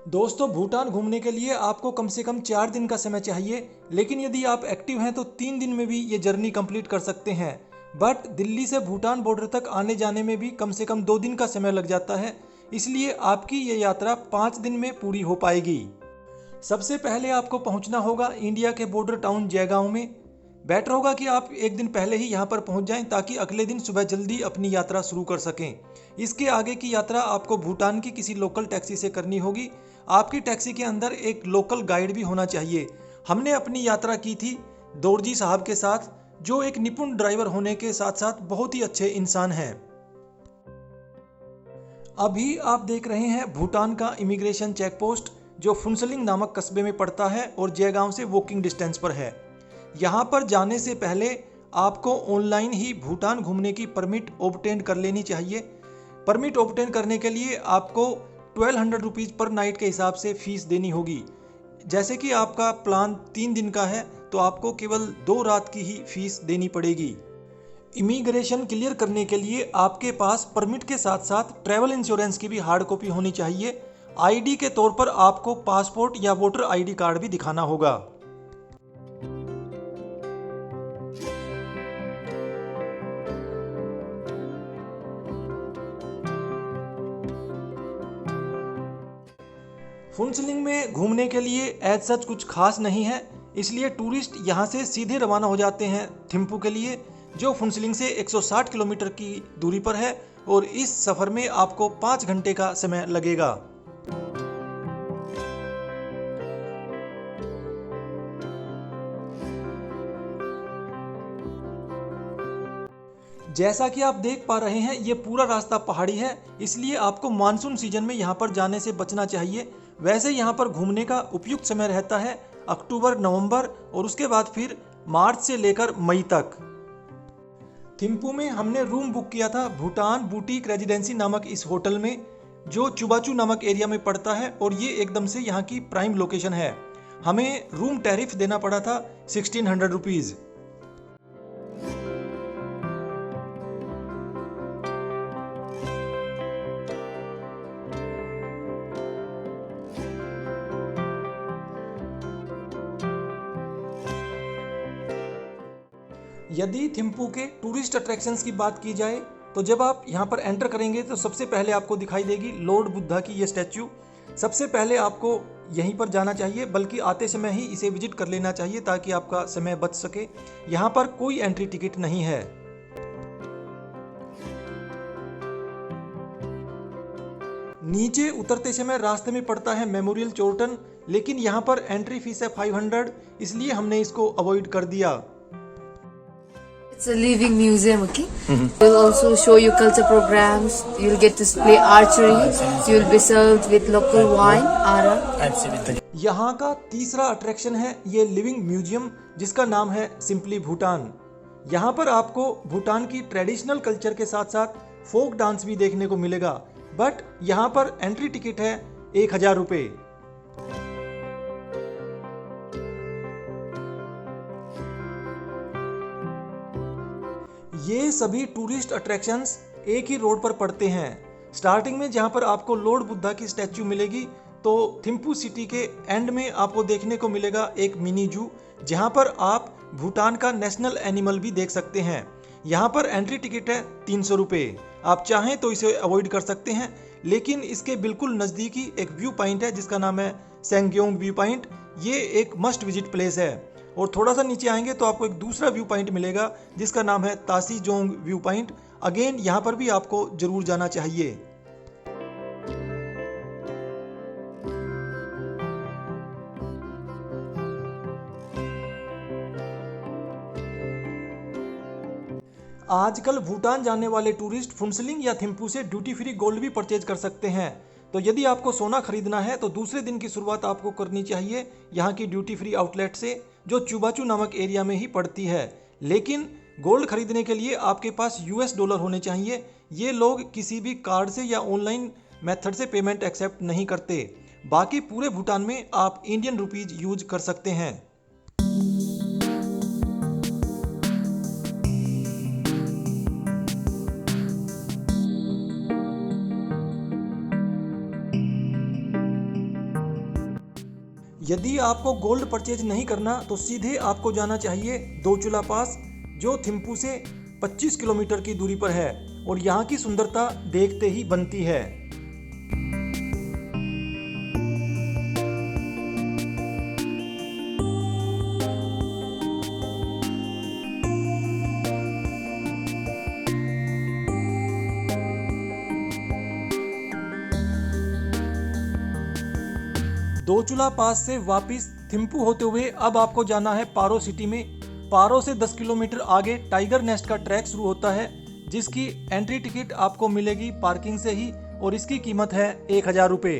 दोस्तों, भूटान घूमने के लिए आपको कम से कम 4 दिन का समय चाहिए, लेकिन यदि आप एक्टिव हैं तो 3 दिन में भी ये जर्नी कंप्लीट कर सकते हैं। बट दिल्ली से भूटान बॉर्डर तक आने जाने में भी कम से कम 2 दिन का समय लग जाता है, इसलिए आपकी ये यात्रा 5 दिन में पूरी हो पाएगी। सबसे पहले आपको पहुंचना होगा इंडिया के बॉर्डर टाउन जयगांव में। बेटर होगा कि आप एक दिन पहले ही यहाँ पर पहुँच जाएं ताकि अगले दिन सुबह जल्दी अपनी यात्रा शुरू कर सकें। इसके आगे की यात्रा आपको भूटान की किसी लोकल टैक्सी से करनी होगी। आपकी टैक्सी के अंदर एक लोकल गाइड भी होना चाहिए। हमने अपनी यात्रा की थी दोरजी साहब के साथ, जो एक निपुण ड्राइवर होने के साथ साथ बहुत ही अच्छे इंसान हैं। अभी आप देख रहे हैं भूटान का इमिग्रेशन चेक पोस्ट, जो फुनसलिंग नामक कस्बे में पड़ता है और जयगांव से वॉकिंग डिस्टेंस पर है। यहाँ पर जाने से पहले आपको ऑनलाइन ही भूटान घूमने की परमिट ऑब्टेन कर लेनी चाहिए। परमिट ऑब्टेन करने के लिए आपको 1200 रुपीज़ पर नाइट के हिसाब से फीस देनी होगी। जैसे कि आपका प्लान 3 दिन का है तो आपको केवल 2 रात की ही फीस देनी पड़ेगी। इमिग्रेशन क्लियर करने के लिए आपके पास परमिट के साथ साथ ट्रैवल इंश्योरेंस की भी हार्ड कॉपी होनी चाहिए। आईडी के तौर पर आपको पासपोर्ट या वोटर आईडी कार्ड भी दिखाना होगा। फुनसलिंग में घूमने के लिए एज सच कुछ खास नहीं है, इसलिए टूरिस्ट यहाँ से सीधे रवाना हो जाते हैं थिम्पू के लिए, जो फुनसलिंग से 160 किलोमीटर की दूरी पर है और इस सफ़र में आपको 5 घंटे का समय लगेगा। जैसा कि आप देख पा रहे हैं ये पूरा रास्ता पहाड़ी है, इसलिए आपको मानसून सीजन में यहाँ पर जाने से बचना चाहिए। वैसे यहाँ पर घूमने का उपयुक्त समय रहता है अक्टूबर नवंबर और उसके बाद फिर मार्च से लेकर मई तक। थिम्पू में हमने रूम बुक किया था भूटान बुटीक रेजिडेंसी नामक इस होटल में, जो चुबाचू नामक एरिया में पड़ता है और ये एकदम से यहाँ की प्राइम लोकेशन है। हमें रूम टैरिफ देना पड़ा था 1600 रुपीज़। यदि थिम्पू के टूरिस्ट अट्रैक्शंस की बात की जाए तो जब आप यहाँ पर एंटर करेंगे तो सबसे पहले आपको दिखाई देगी लॉर्ड बुद्धा की ये स्टैच्यू। सबसे पहले आपको यहीं पर जाना चाहिए, बल्कि आते समय ही इसे विजिट कर लेना चाहिए ताकि आपका समय बच सके। यहाँ पर कोई एंट्री टिकट नहीं है। नीचे उतरते समय रास्ते में पड़ता है मेमोरियल चोर्टन, लेकिन यहाँ पर एंट्री फीस है 500, इसलिए हमने इसको अवॉइड कर दिया। It's a living museum, okay? We'll also show you culture programs. You'll get to play archery. You'll be served with local wine, Ara. यहाँ का तीसरा अट्रैक्शन है ये लिविंग म्यूजियम, जिसका नाम है सिंपली भूटान। यहाँ पर आपको भूटान की ट्रेडिशनल कल्चर के साथ साथ फोक डांस भी देखने को मिलेगा, बट यहाँ पर एंट्री टिकट है 1000 रुपये। ये सभी टूरिस्ट अट्रैक्शंस एक ही रोड पर पड़ते हैं। स्टार्टिंग में जहाँ पर आपको लॉर्ड बुद्धा की स्टैच्यू मिलेगी, तो थिम्पू सिटी के एंड में आपको देखने को मिलेगा एक मिनी जू, जहाँ पर आप भूटान का नेशनल एनिमल भी देख सकते हैं। यहाँ पर एंट्री टिकट है 300 रुपये। आप चाहें तो इसे अवॉइड कर सकते हैं, लेकिन इसके बिल्कुल नज़दीकी एक व्यू पॉइंट है जिसका नाम है सेंग्योंग व्यू पॉइंट। ये एक मस्ट विजिट प्लेस है। और थोड़ा सा नीचे आएंगे तो आपको एक दूसरा व्यू पॉइंट मिलेगा जिसका नाम है तासीजोंग व्यू पॉइंट। अगेन यहाँ पर भी आपको जरूर जाना चाहिए। आजकल भूटान जाने वाले टूरिस्ट फुनसलिंग या थिम्पू से ड्यूटी फ्री गोल्ड भी परचेज कर सकते हैं। तो यदि आपको सोना खरीदना है तो दूसरे दिन की शुरुआत आपको करनी चाहिए यहाँ की ड्यूटी फ्री आउटलेट से, जो चुबाचू नामक एरिया में ही पड़ती है। लेकिन गोल्ड खरीदने के लिए आपके पास US डॉलर होने चाहिए। ये लोग किसी भी कार्ड से या ऑनलाइन मेथड से पेमेंट एक्सेप्ट नहीं करते। बाकी पूरे भूटान में आप इंडियन रुपीज यूज कर सकते हैं। यदि आपको गोल्ड परचेज नहीं करना तो सीधे आपको जाना चाहिए दोचुला पास, जो थिम्पू से 25 किलोमीटर की दूरी पर है और यहाँ की सुंदरता देखते ही बनती है। दोचुला पास से वापस थिम्पू होते हुए अब आपको जाना है पारो सिटी में। पारो से 10 किलोमीटर आगे टाइगर नेस्ट का ट्रैक शुरू होता है, जिसकी एंट्री टिकट आपको मिलेगी पार्किंग से ही और इसकी कीमत है 1000 रुपये।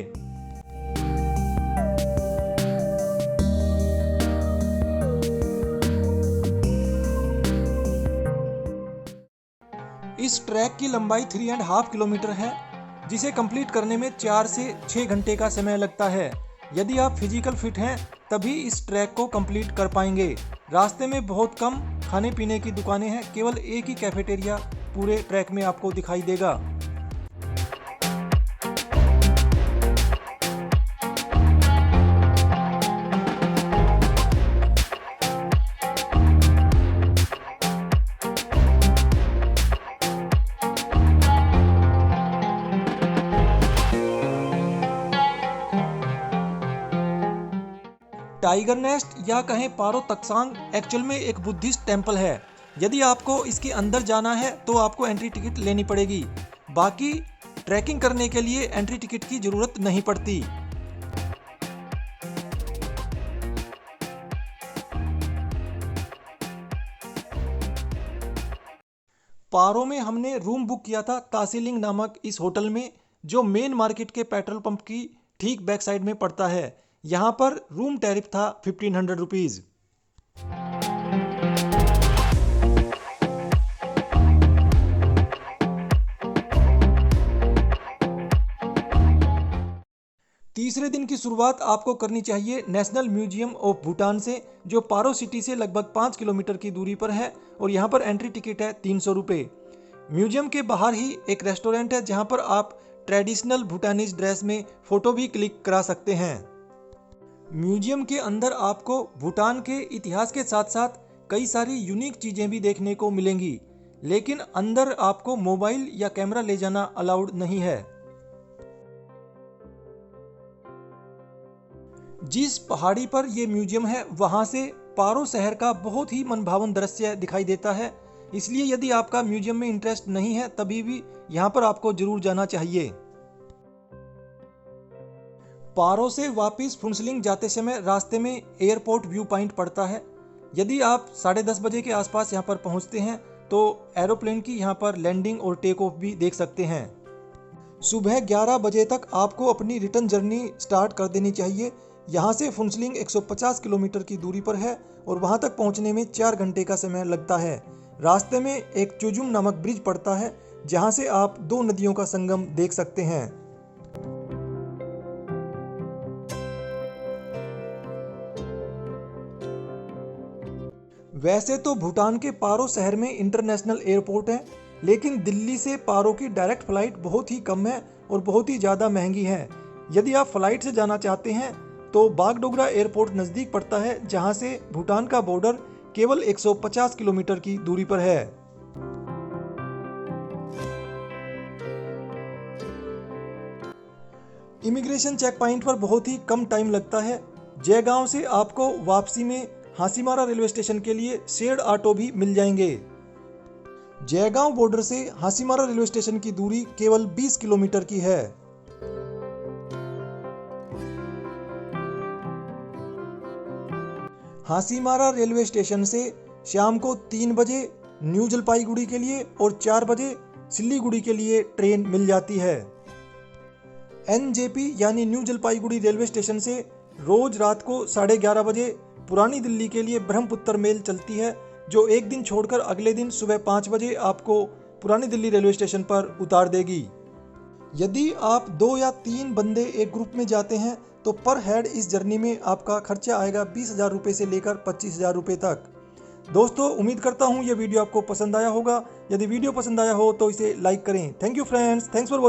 इस ट्रैक की लंबाई 3.5 किलोमीटर है, जिसे कंप्लीट करने में 4 से 6 घंटे का समय लगता है। यदि आप फिजिकल फिट हैं तभी इस ट्रैक को कंप्लीट कर पाएंगे। रास्ते में बहुत कम खाने पीने की दुकानें हैं, केवल एक ही कैफेटेरिया पूरे ट्रैक में आपको दिखाई देगा। टाइगर नेस्ट या कहें पारो तक्सांग एक्चुअल में एक बुद्धिस्ट टेम्पल है। यदि आपको इसके अंदर जाना है तो आपको एंट्री टिकट लेनी पड़ेगी, बाकी ट्रैकिंग करने के लिए एंट्री टिकट की जरूरत नहीं पड़ती। पारो में हमने रूम बुक किया था तासीलिंग नामक इस होटल में, जो मेन मार्केट के पेट्रोल पंप की ठीक बैक साइड में पड़ता है। यहाँ पर रूम टैरिफ था 1500 रुपीज़। तीसरे दिन की शुरुआत आपको करनी चाहिए नेशनल म्यूजियम ऑफ भूटान से, जो पारो सिटी से लगभग 5 किलोमीटर की दूरी पर है और यहाँ पर एंट्री टिकट है 300 रुपये। म्यूजियम के बाहर ही एक रेस्टोरेंट है जहाँ पर आप ट्रेडिशनल भूटानीज ड्रेस में फ़ोटो भी क्लिक करा सकते हैं। म्यूजियम के अंदर आपको भूटान के इतिहास के साथ साथ कई सारी यूनिक चीज़ें भी देखने को मिलेंगी, लेकिन अंदर आपको मोबाइल या कैमरा ले जाना अलाउड नहीं है। जिस पहाड़ी पर यह म्यूजियम है वहां से पारो शहर का बहुत ही मनभावन दृश्य दिखाई देता है, इसलिए यदि आपका म्यूजियम में इंटरेस्ट नहीं है तभी भी यहाँ पर आपको जरूर जाना चाहिए। पारो से वापस फुनसलिंग जाते समय रास्ते में एयरपोर्ट व्यू पॉइंट पड़ता है। यदि आप 10:30 बजे के आसपास यहाँ पर पहुँचते हैं तो एरोप्लेन की यहाँ पर लैंडिंग और टेक ऑफ भी देख सकते हैं। सुबह 11 बजे तक आपको अपनी रिटर्न जर्नी स्टार्ट कर देनी चाहिए। यहाँ से फुनसलिंग 150 किलोमीटर की दूरी पर है और वहाँ तक पहुँचने में 4 घंटे का समय लगता है। रास्ते में एक चुजुम नामक ब्रिज पड़ता है, जहाँ से आप 2 नदियों का संगम देख सकते हैं। वैसे तो भूटान के पारो शहर में इंटरनेशनल एयरपोर्ट है, लेकिन दिल्ली से पारो की डायरेक्ट फ्लाइट बहुत ही कम है और बहुत ही ज़्यादा महंगी है। यदि आप फ्लाइट से जाना चाहते हैं तो बागडोगरा एयरपोर्ट नज़दीक पड़ता है, जहां से भूटान का बॉर्डर केवल 150 किलोमीटर की दूरी पर है। इमिग्रेशन चेक पॉइंट पर बहुत ही कम टाइम लगता है। जयगांव से आपको वापसी में हासीमारा रेलवे स्टेशन के लिए शेयर्ड ऑटो भी मिल जाएंगे। जयगांव बॉर्डर से हासीमारा रेलवे स्टेशन की दूरी केवल 20 किलोमीटर की है। हासीमारा रेलवे स्टेशन से शाम को 3 बजे न्यू जलपाईगुड़ी के लिए और 4 बजे सिल्लीगुड़ी के लिए ट्रेन मिल जाती है। NJP यानी न्यू जलपाईगुड़ी रेलवे स्टेशन से रोज रात को 11:30 बजे पुरानी दिल्ली के लिए ब्रह्मपुत्र मेल चलती है, जो एक दिन छोड़कर अगले दिन सुबह 5 बजे आपको पुरानी दिल्ली रेलवे स्टेशन पर उतार देगी। यदि आप 2 या 3 बंदे एक ग्रुप में जाते हैं तो पर हेड इस जर्नी में आपका खर्चा आएगा 20,000 रुपये से लेकर 25,000 रुपये तक। दोस्तों, उम्मीद करता हूँ ये वीडियो आपको पसंद आया होगा। यदि वीडियो पसंद आया हो तो इसे लाइक करें। Thank you friends, thanks for